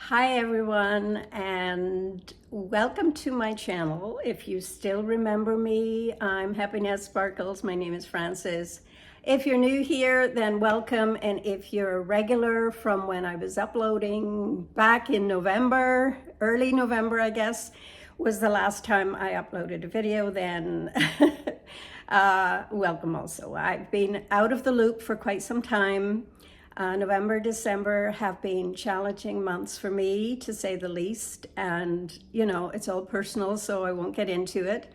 Hi everyone, and welcome to my channel. If you still remember me, I'm Happiness Sparkles. My name is Frances. If you're new here, then welcome, and if you're a regular from when I was uploading back in November, early November I guess, was the last time I uploaded a video, then welcome also. I've been out of the loop for quite some time. November, December have been challenging months for me, to say the least. And, you know, it's all personal, so I won't get into it.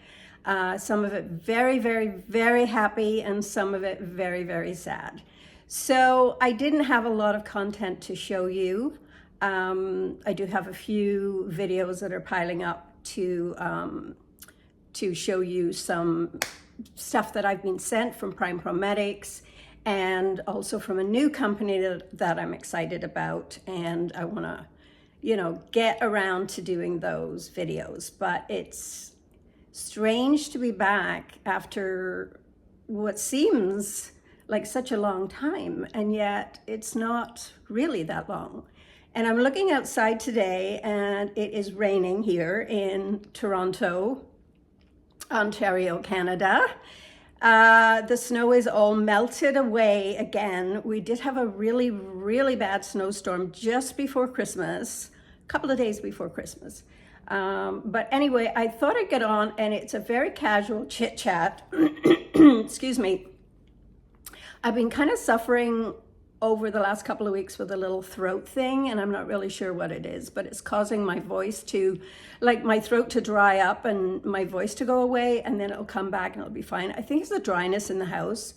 Some of it very, very, very happy, and some of it very, very sad. So I didn't have a lot of content to show you. I do have a few videos that are piling up to show you some stuff that I've been sent from PROMETICS, and also from a new company that I'm excited about, and I want to, you know, get around to doing those videos. But it's strange to be back after what seems like such a long time, and yet it's not really that long. And I'm looking outside today, and it is raining here in Toronto, Ontario, Canada. The snow is all melted away again. We did have a really, really bad snowstorm just before Christmas, a couple of days before Christmas. But anyway, I thought I'd get on, and it's a very casual chit chat. Excuse me. I've been kind of suffering over the last couple of weeks with a little throat thing, and I'm not really sure what it is, but it's causing my voice to, like, my throat to dry up and my voice to go away, and then it'll come back and it'll be fine. I think it's the dryness in the house.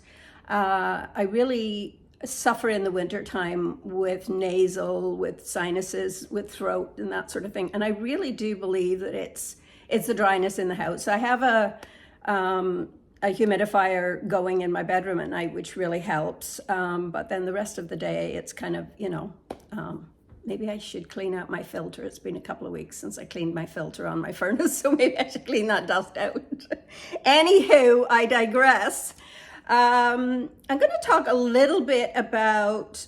I really suffer in the winter time with nasal, with sinuses, with throat and that sort of thing. And I really do believe that it's the dryness in the house. I have a humidifier going in my bedroom at night, which really helps. But then the rest of the day, it's kind of, you know, maybe I should clean out my filter. It's been a couple of weeks since I cleaned my filter on my furnace, so maybe I should clean that dust out. Anywho, I digress. I'm going to talk a little bit about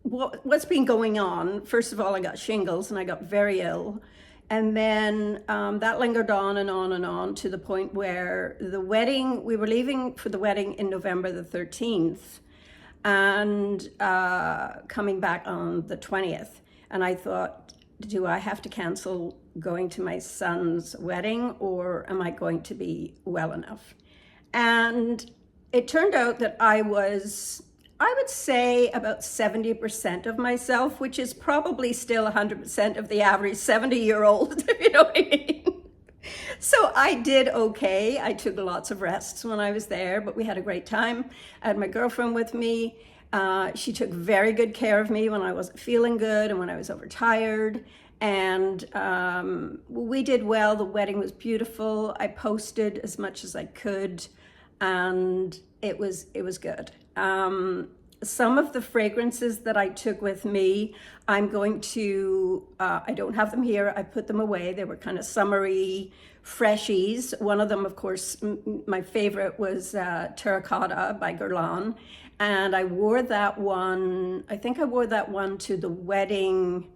what's been going on. First of all, I got shingles and I got very ill. And then that lingered on and on and on to the point where the wedding, we were leaving for the wedding in November the 13th and coming back on the 20th. And I thought, do I have to cancel going to my son's wedding, or am I going to be well enough? And it turned out that I was, I would say, about 70% of myself, which is probably still 100% of the average 70-year-old, if you know what I mean. So I did okay. I took lots of rests when I was there, but we had a great time. I had my girlfriend with me. She took very good care of me when I wasn't feeling good and when I was overtired. And we did well. The wedding was beautiful. I posted as much as I could, and it was good. Some of the fragrances that I took with me, I'm going to, I don't have them here. I put them away. They were kind of summery freshies. One of them, of course, my favorite was Terracotta by Guerlain. And I wore that one, I think I wore that one to the wedding,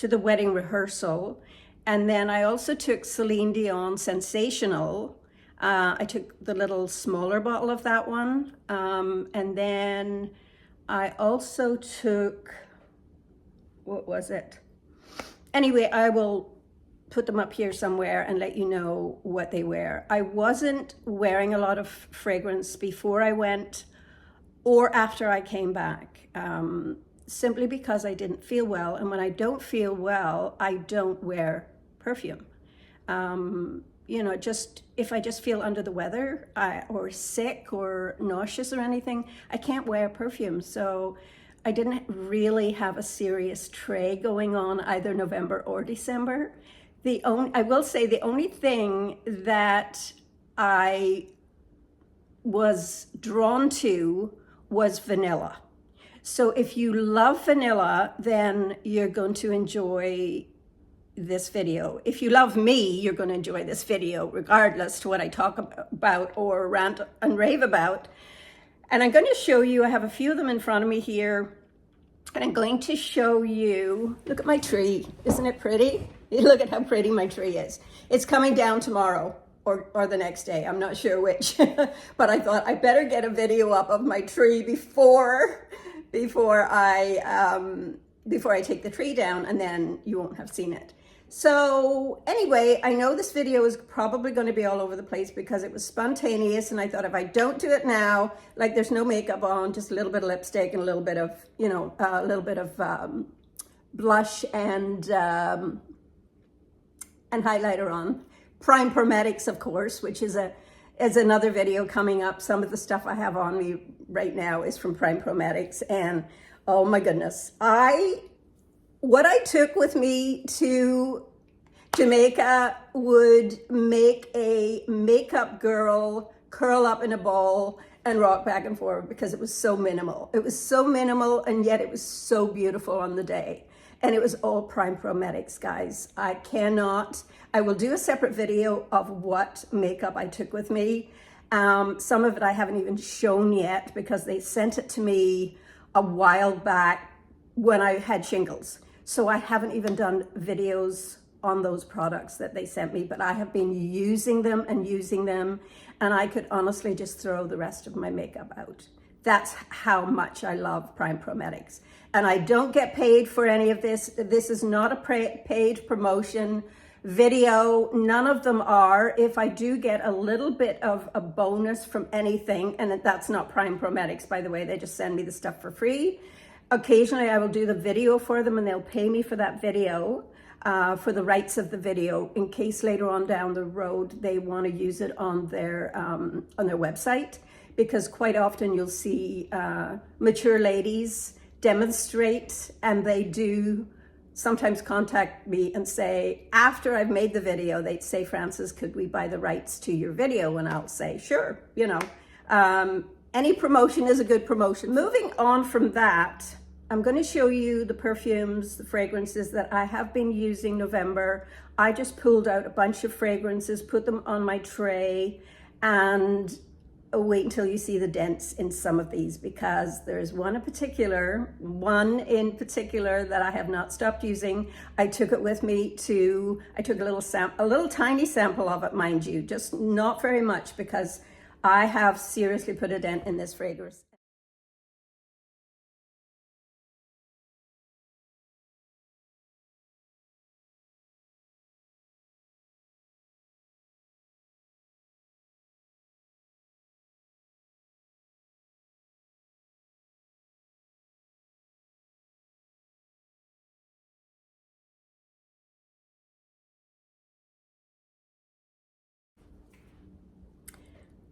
rehearsal. And then I also took Celine Dion Sensational. I took the little smaller bottle of that one. And then I also took, what was it? Anyway, I will put them up here somewhere and let you know what they were. I wasn't wearing a lot of fragrance before I went or after I came back, simply because I didn't feel well. And when I don't feel well, I don't wear perfume. You know, just if I just feel under the weather or sick or nauseous or anything, I can't wear perfume. So I didn't really have a serious tray going on either November or December. I will say the only thing that I was drawn to was vanilla. So if you love vanilla, then you're going to enjoy this video. If you love me, you're going to enjoy this video, regardless to what I talk about or rant and rave about. And I'm going to show you, I have a few of them in front of me here. And I'm going to show you, look at my tree. Isn't it pretty? Look at how pretty my tree is. It's coming down tomorrow or the next day. I'm not sure which. But I thought I better get a video up of my tree before I take the tree down, and then you won't have seen it. So anyway, I know this video is probably going to be all over the place because it was spontaneous, and I thought if I don't do it now, like there's no makeup on, just a little bit of lipstick and a little bit of, you know, a little bit of blush and highlighter on. PROMETICS, of course, which is another video coming up. Some of the stuff I have on me right now is from PROMETICS, and oh my goodness, what I took with me to Jamaica would make a makeup girl curl up in a ball and rock back and forth because it was so minimal. It was so minimal, and yet it was so beautiful on the day. And it was all PROMETICS, guys. I will do a separate video of what makeup I took with me. Some of it I haven't even shown yet because they sent it to me a while back when I had shingles. So I haven't even done videos on those products that they sent me, but I have been using them, and I could honestly just throw the rest of my makeup out. That's how much I love PROMETICS. And I don't get paid for any of this. This is not a paid promotion video. None of them are. If I do get a little bit of a bonus from anything, and that's not PROMETICS, by the way, they just send me the stuff for free. Occasionally I will do the video for them, and they'll pay me for that video, for the rights of the video, in case later on down the road they want to use it on their website, because quite often you'll see mature ladies demonstrate, and they do sometimes contact me and say, after I've made the video, they'd say, Frances, could we buy the rights to your video? And I'll say, sure, you know. Any promotion is a good promotion. Moving on from that, I'm going to show you the perfumes, the fragrances that I have been using November. I just pulled out a bunch of fragrances, put them on my tray, and wait until you see the dents in some of these, because there's one in particular that I have not stopped using. I took it with me I took a little tiny sample of it, mind you, just not very much, because I have seriously put a dent in this fragrance.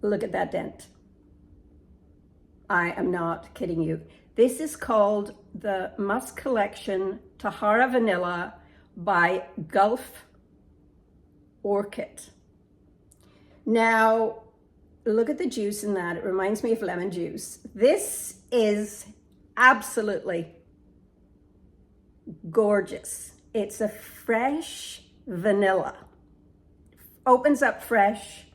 Look at that dent. I am not kidding you. This is called the Musk Collection TAHARA Vanilla by Gulf Orchid. Now, look at the juice in that. It reminds me of lemon juice. This is absolutely gorgeous. It's a fresh vanilla. Opens up fresh.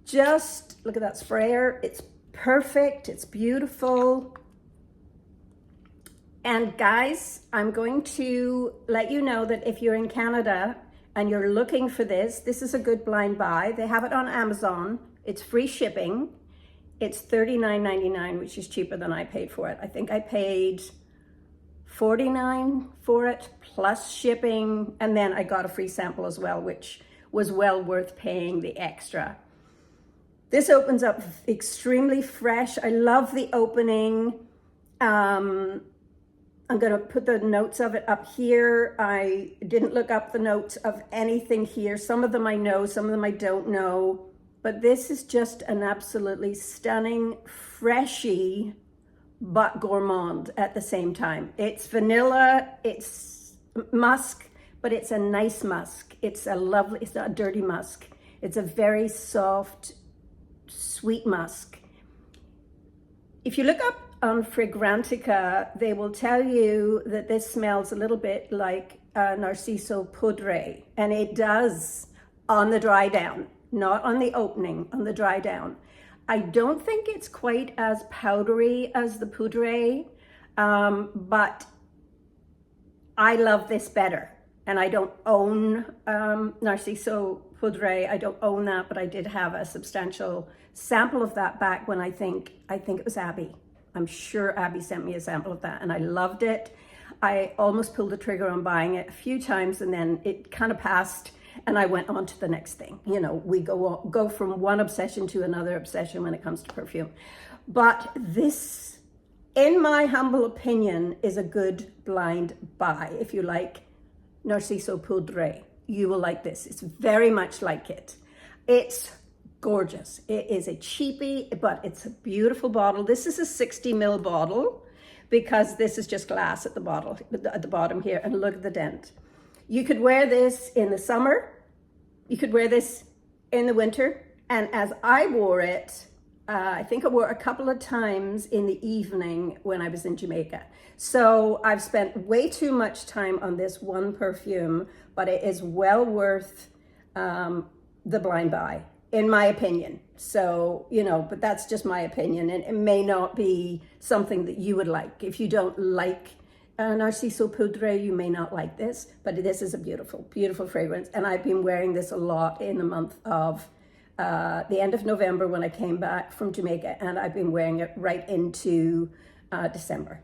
Just look at that sprayer. It's perfect. It's beautiful. And guys, I'm going to let you know that if you're in Canada and you're looking for this, this is a good blind buy. They have it on Amazon. It's free shipping. It's $39.99, which is cheaper than I paid for it. I think I paid $49 for it plus shipping. And then I got a free sample as well, which was well worth paying the extra. This opens up extremely fresh. I love the opening. I'm going to put the notes of it up here. I didn't look up the notes of anything here. Some of them I know, some of them I don't know. But this is just an absolutely stunning, freshy, but gourmand at the same time. It's vanilla, it's musk, but it's a nice musk. It's not a dirty musk. It's a very soft, sweet musk. If you look up on Fragrantica, they will tell you that this smells a little bit like Narciso Poudre, and it does on the dry down. not on the opening, on the dry down. I don't think it's quite as powdery as the Poudre, but I love this better. And I don't own Narciso Poudre. I don't own that, but I did have a substantial sample of that back when I think it was Abby. I'm sure Abby sent me a sample of that and I loved it. I almost pulled the trigger on buying it a few times and then it kind of passed and I went on to the next thing. You know, we go from one obsession to another obsession when it comes to perfume. But this, in my humble opinion, is a good blind buy. If you like Narciso Poudre, you will like this. It's very much like it. It's gorgeous. It is a cheapie, but it's a beautiful bottle. This is a 60 ml bottle because this is just glass at the bottom here, and look at the dent. You could wear this in the summer, you could wear this in the winter, and as I wore it, I think I wore it a couple of times in the evening when I was in Jamaica. So I've spent way too much time on this one perfume, but it is well worth the blind buy, in my opinion. So, you know, but that's just my opinion, and it may not be something that you would like. If you don't like Narciso Poudre, you may not like this, but this is a beautiful, beautiful fragrance. And I've been wearing this a lot in the month of the end of November when I came back from Jamaica, and I've been wearing it right into December.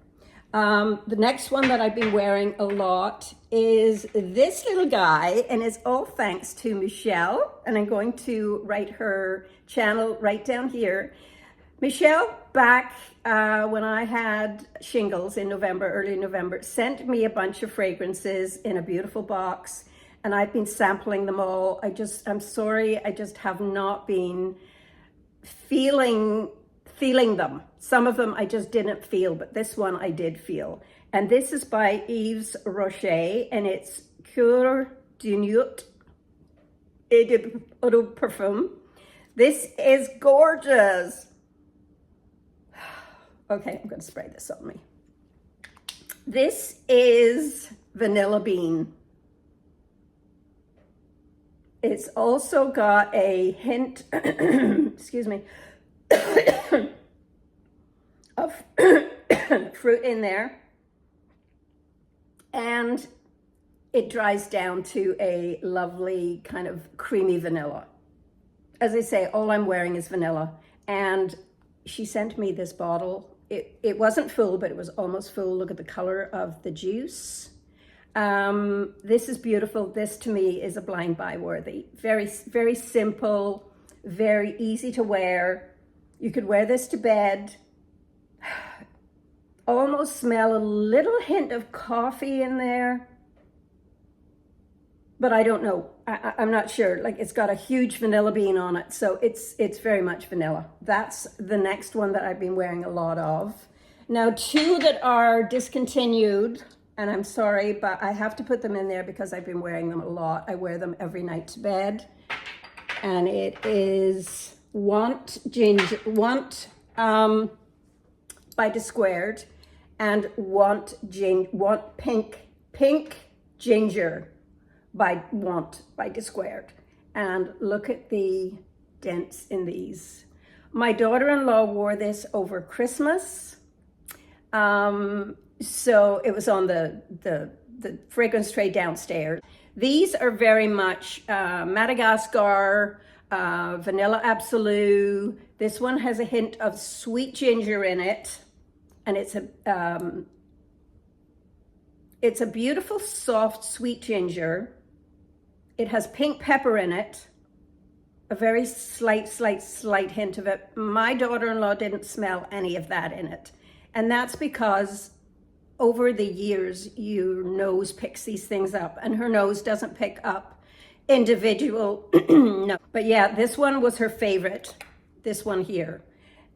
The next one that I've been wearing a lot is this little guy, and it's all thanks to Michelle, and I'm going to write her channel right down here. Michelle, back when I had shingles in November, early November, sent me a bunch of fragrances in a beautiful box, and I've been sampling them all. I'm sorry, I just have not been feeling them. Some of them I just didn't feel, but this one I did feel. And this is by Yves Rocher, and it's Cœur de Nuit et de Eau de Parfum. This is gorgeous. Okay, I'm gonna spray this on me. This is Vanilla Bean. It's also got a hint, excuse me, of fruit in there, and it dries down to a lovely kind of creamy vanilla. As I say, all I'm wearing is vanilla, and she sent me this bottle. It wasn't full, but it was almost full. Look at the color of the juice. This is beautiful. This to me is a blind buy worthy. Very, very simple, very easy to wear. You could wear this to bed. Almost smell a little hint of coffee in there, but I don't know. I'm not sure. Like, it's got a huge vanilla bean on it, so it's very much vanilla. That's the next one that I've been wearing a lot of. Now, two that are discontinued, and I'm sorry, but I have to put them in there because I've been wearing them a lot. I wear them every night to bed, and it is Want by De Squared and Want Pink Ginger by Want by De Squared. And look at the dents in these. My daughter-in-law wore this over Christmas. So it was on the fragrance tray downstairs. These are very much Madagascar, Vanilla Absolute. This one has a hint of sweet ginger in it, and it's a beautiful, soft, sweet ginger. It has pink pepper in it, a very slight hint of it. My daughter-in-law didn't smell any of that in it, and that's because over the years, your nose picks these things up, and her nose doesn't pick up individual, no. But yeah, this one was her favorite, this one here.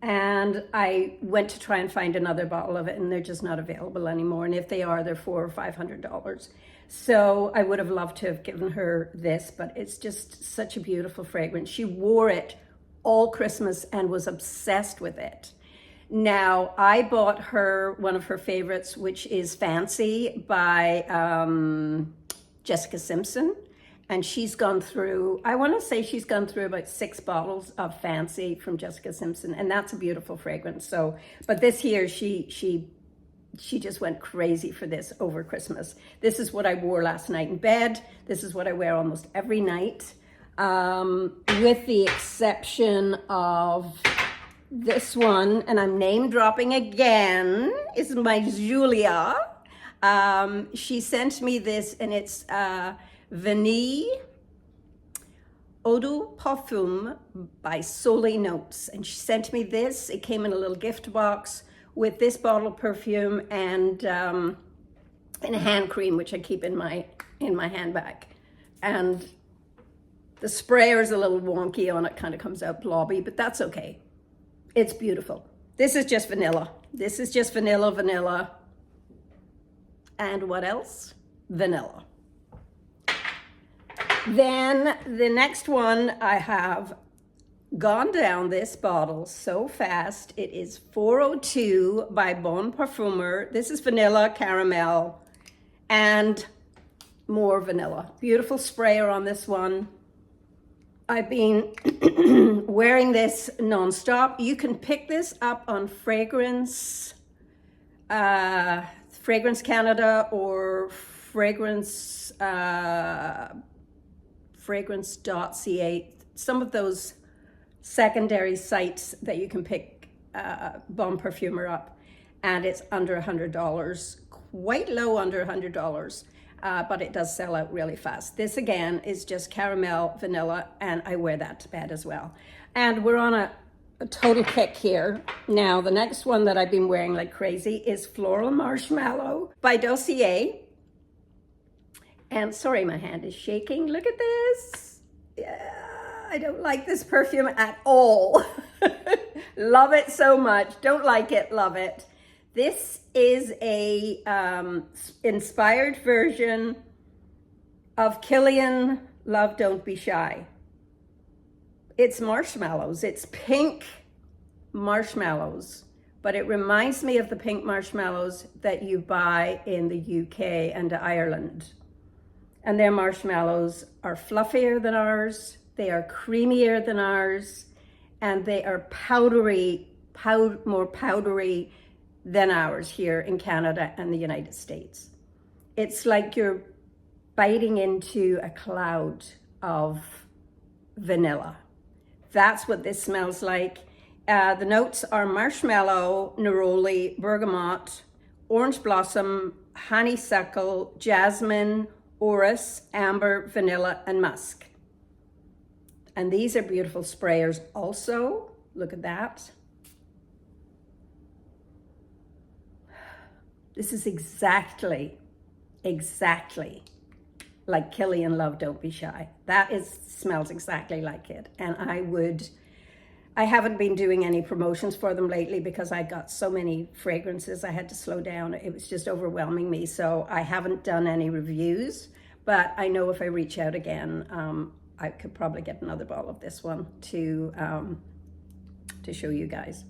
And I went to try and find another bottle of it, and they're just not available anymore. And if they are, they're $400 or $500. So I would have loved to have given her this, but it's just such a beautiful fragrance. She wore it all Christmas and was obsessed with it. Now, I bought her one of her favorites, which is Fancy by Jessica Simpson. And she's gone through, I want to say she's gone through about 6 bottles of Fancy from Jessica Simpson, and that's a beautiful fragrance. So, but this here, she just went crazy for this over Christmas. This is what I wore last night in bed. This is what I wear almost every night, with the exception of this one, and I'm name dropping again, is my Julija. She sent me this, and it's Vanille Eau de Parfum by Solely Notes. And she sent me this. It came in a little gift box with this bottle of perfume and a hand cream, which I keep in my handbag. And the sprayer is a little wonky on it, kind of comes out blobby, but that's okay. It's beautiful. This is just vanilla. This is just vanilla. And what else? Vanilla. Then the next one, I have gone down this bottle so fast. It is 402 by Bon Parfumeur. This is vanilla, caramel, and more vanilla. Beautiful sprayer on this one. I've been wearing this nonstop. You can pick this up on Fragrance Canada or fragrance.ca, some of those secondary sites that you can pick Bon Parfumeur up, and it's under $100, quite low under $100, but it does sell out really fast. This again is just caramel, vanilla, and I wear that to bed as well. And we're on a total kick here. Now, the next one that I've been wearing like crazy is Floral Marshmallow by Dossier. And sorry, my hand is shaking. Look at this. Yeah, I don't like this perfume at all. Love it so much. Don't like it, love it. This is a inspired version of Kilian Love Don't Be Shy. It's marshmallows. It's pink marshmallows, but it reminds me of the pink marshmallows that you buy in the UK and Ireland. And their marshmallows are fluffier than ours, they are creamier than ours, and they are more powdery than ours here in Canada and the United States. It's like you're biting into a cloud of vanilla. That's what this smells like. The notes are marshmallow, neroli, bergamot, orange blossom, honeysuckle, jasmine, orris, amber, vanilla, and musk. And these are beautiful sprayers also. Look at that. This is exactly like Kilian Love Don't Be Shy. That smells exactly like it. And I haven't been doing any promotions for them lately because I got so many fragrances. I had to slow down. It was just overwhelming me. So I haven't done any reviews, but I know if I reach out again, I could probably get another bottle of this one to show you guys.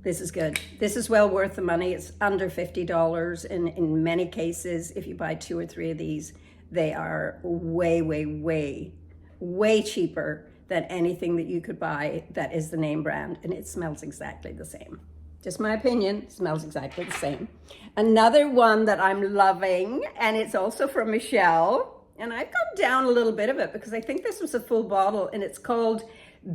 This is good. This is well worth the money. It's under $50 in many cases. If you buy 2 or 3 of these, they are way cheaper than anything that you could buy that is the name brand, and it smells exactly the same. Just my opinion, smells exactly the same. Another one that I'm loving, and it's also from Michele, and I've gone down a little bit of it because I think this was a full bottle, and it's called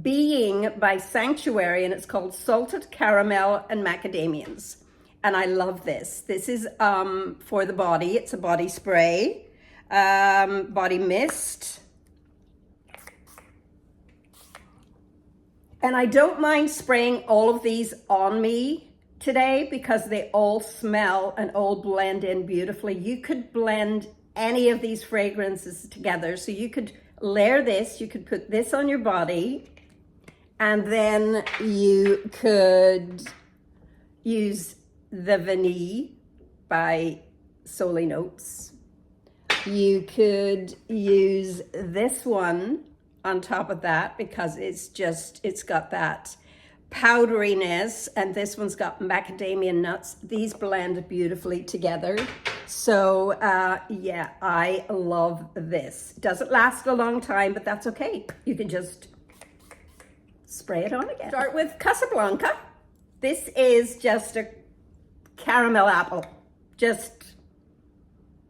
Being by Sanctuary, and it's called Salted Caramel and Macadamians. And I love this. This is for the body. It's a body spray, body mist. And I don't mind spraying all of these on me today because they all smell and all blend in beautifully. You could blend any of these fragrances together. So you could layer this, you could put this on your body, and then you could use the Vanille by Solely Notes. You could use this one on top of that because it's got that powderiness, and this one's got macadamia nuts. These blend beautifully together. So yeah, I love this. Doesn't last a long time, but that's okay. You can just spray it on again. Start with Casablanca. This is just a caramel apple, just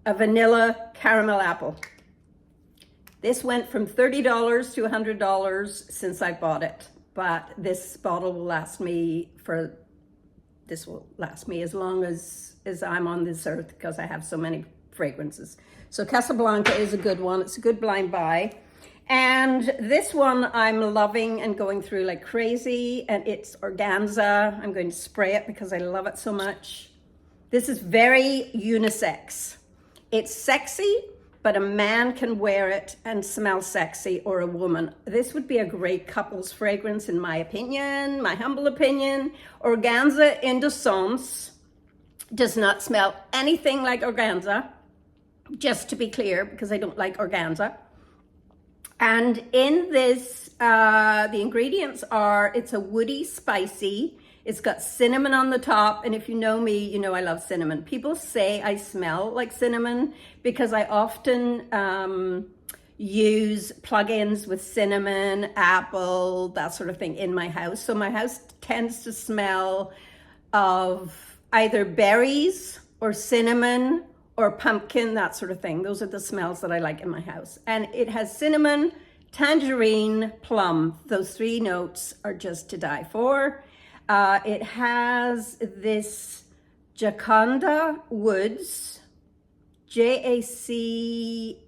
a vanilla caramel apple. This went from $30 to $100 since I bought it, but this bottle will last me as long as I'm on this earth, because I have so many fragrances. So Casablanca is a good one. It's a good blind buy. And this one I'm loving and going through like crazy, and it's organza. I'm going to spray it because I love it so much. This is very unisex. It's sexy, but a man can wear it and smell sexy, or a woman. This would be a great couples fragrance, in my opinion, my humble opinion. Organza Indecence does not smell anything like organza, just to be clear, because I don't like organza. And in this, the ingredients are, it's a woody spicy. It's got cinnamon on the top, and if you know me, you know I love cinnamon. People say I smell like cinnamon because I often use plug-ins with cinnamon, apple, that sort of thing in my house. So my house tends to smell of either berries or cinnamon or pumpkin, that sort of thing. Those are the smells that I like in my house. And it has cinnamon, tangerine, plum. Those three notes are just to die for. It has this Jacaranda Woods, Jacaranda,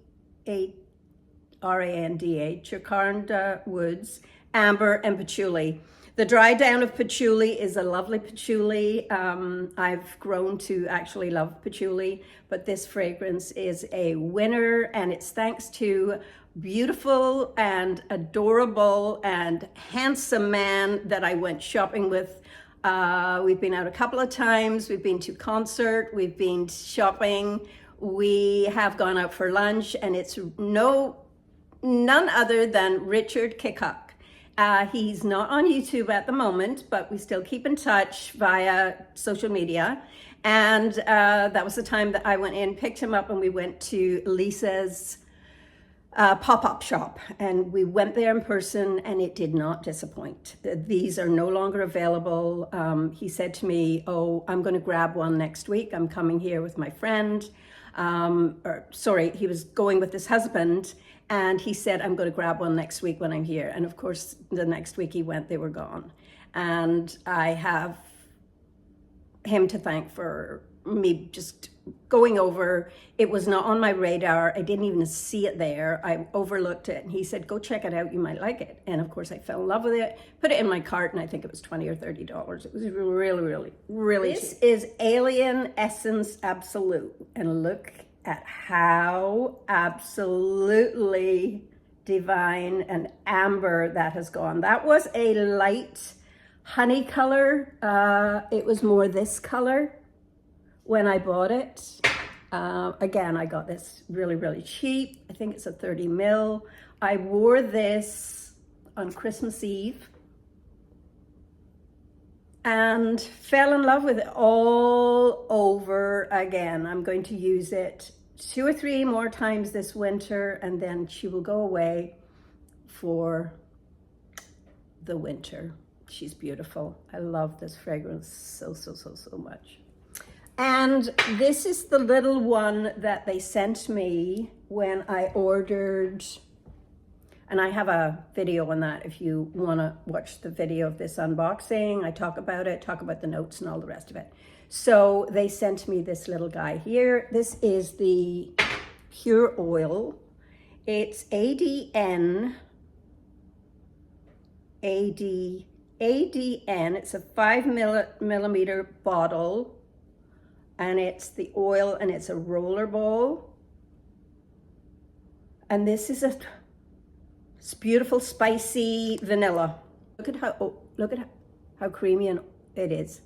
Jacaranda Woods, amber and patchouli. The dry down of patchouli is a lovely patchouli. I've grown to actually love patchouli, but this fragrance is a winner, and it's thanks to beautiful and adorable and handsome man that I went shopping with. We've been out a couple of times. We've been to concert. We've been shopping. We have gone out for lunch, and it's none other than Richard Kikuk. He's not on YouTube at the moment, but we still keep in touch via social media. And that was the time that I went in, picked him up, and we went to Lisa's pop-up shop, and we went there in person, and it did not disappoint. These are no longer available. He said to me, oh, I'm going to grab one next week. I'm coming here with my friend. He was going with his husband, and he said, I'm going to grab one next week when I'm here. And of course, the next week he went, they were gone. And I have him to thank for me just going over. It was not on my radar. I didn't even see it there. I overlooked it, and he said, go check it out, you might like it. And of course I fell in love with it, put it in my cart, and I think it was $20 or $30. It was really cheap. This is Alien Essence Absolute, and look at how absolutely divine and amber that has gone. That was a light honey color. It was more this color when I bought it. Again, I got this really cheap. I think it's a 30 mil. I wore this on Christmas Eve and fell in love with it all over again. I'm going to use it 2 or 3 more times this winter, and then she will go away for the winter. She's beautiful. I love this fragrance so much. And this is the little one that they sent me when I ordered, and I have a video on that if you want to watch the video of this unboxing. I talk about it, talk about the notes and all the rest of it. So they sent me this little guy here. This is the Pure Oil. It's ADN. It's a 5 millimeter bottle, and it's the oil, and it's a roller ball. And this is it's beautiful, spicy vanilla. Look at how creamy and it is.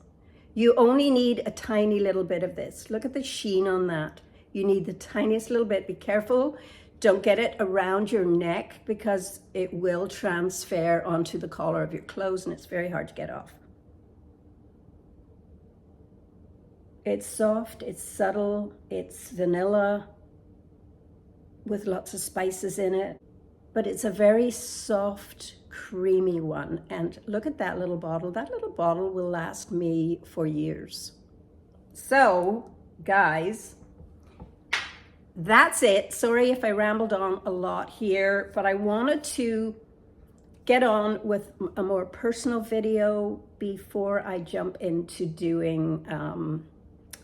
You only need a tiny little bit of this. Look at the sheen on that. You need the tiniest little bit. Be careful. Don't get it around your neck, because it will transfer onto the collar of your clothes, and it's very hard to get off. It's soft, it's subtle, it's vanilla with lots of spices in it, but it's a very soft, creamy one. And look at that little bottle. That little bottle will last me for years. So, guys, that's it. Sorry if I rambled on a lot here, but I wanted to get on with a more personal video before I jump into doing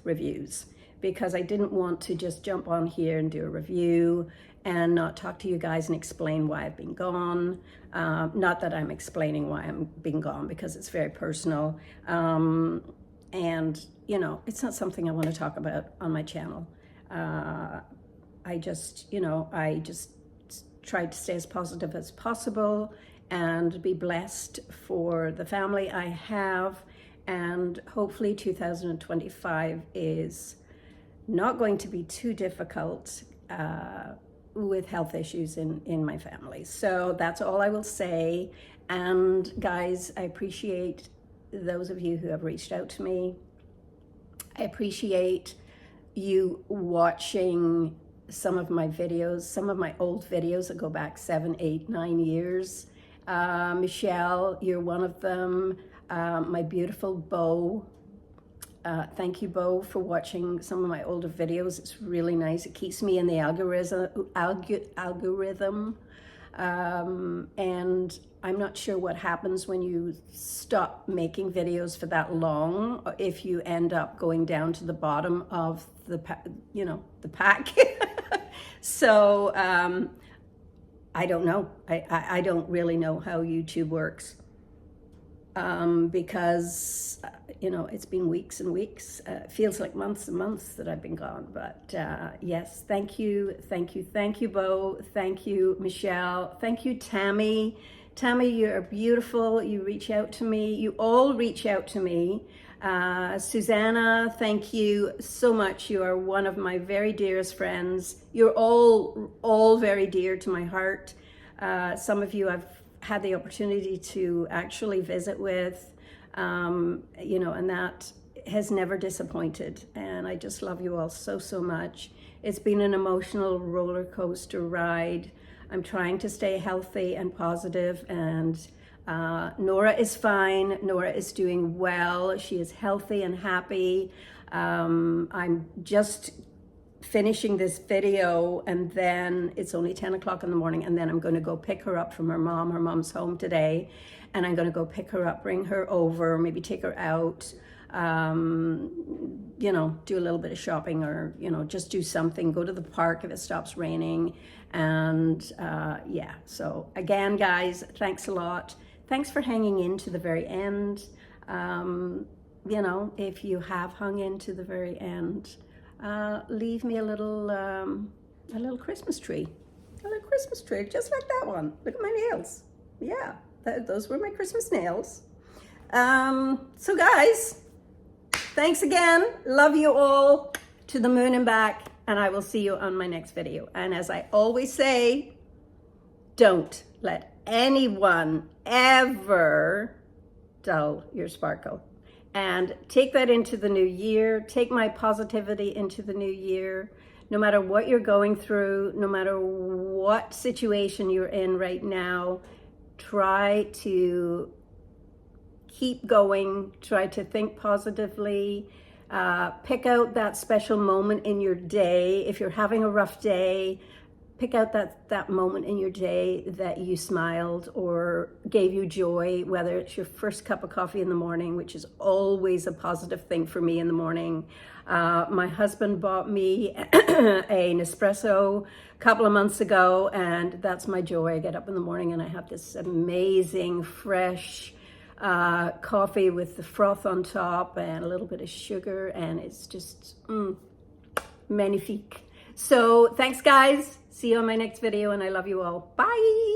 reviews, because I didn't want to just jump on here and do a review and not talk to you guys and explain why I've been gone. Not that I'm explaining why I'm being gone, because it's very personal. And, you know, it's not something I want to talk about on my channel. I just tried to stay as positive as possible and be blessed for the family I have. And hopefully 2025 is not going to be too difficult with health issues in my family. So that's all I will say. And guys, I appreciate those of you who have reached out to me. I appreciate you watching some of my videos, some of my old videos that go back 7, 8, 9 years. Michelle, you're one of them. My beautiful Bo. Thank you, Bo, for watching some of my older videos. It's really nice. It keeps me in the algorithm. And I'm not sure what happens when you stop making videos for that long, if you end up going down to the bottom of the pack. So I don't know. I don't really know how YouTube works. Because, you know, it's been weeks and weeks. It feels like months and months that I've been gone. But yes, thank you, Bo. Thank you, Michelle. Thank you, Tammy. Tammy, you're beautiful. You reach out to me. You all reach out to me. Susanna, thank you so much. You are one of my very dearest friends. You're all very dear to my heart. Some of you I've had the opportunity to actually visit with, you know, and that has never disappointed. And I just love you all so, so much. It's been an emotional roller coaster ride. I'm trying to stay healthy and positive, and Nora is fine. Nora is doing well. She is healthy and happy. I'm just finishing this video, and then it's only 10 o'clock in the morning, and then I'm going to go pick her up from her mom. Her mom's home today, and I'm going to go pick her up, bring her over, maybe take her out, you know, do a little bit of shopping, or, you know, just do something, go to the park if it stops raining. And yeah, so again, guys, thanks a lot. Thanks for hanging in to the very end. You know, if you have hung in to the very end, leave me a little Christmas tree. A little Christmas tree, just like that one. Look at my nails. Yeah, those were my Christmas nails. So guys, thanks again. Love you all to the moon and back, and I will see you on my next video. And as I always say, don't let anyone ever dull your sparkle. And take that into the new year. Take my positivity into the new year. No matter what you're going through, no matter what situation you're in right now, try to keep going. Try to think positively. Pick out that special moment in your day. If you're having a rough day, pick out that moment in your day that you smiled or gave you joy, whether it's your first cup of coffee in the morning, which is always a positive thing for me in the morning. My husband bought me an espresso a couple of months ago, and that's my joy. I get up in the morning and I have this amazing, fresh coffee with the froth on top and a little bit of sugar, and it's just magnifique. So thanks, guys. See you on my next video, and I love you all. Bye.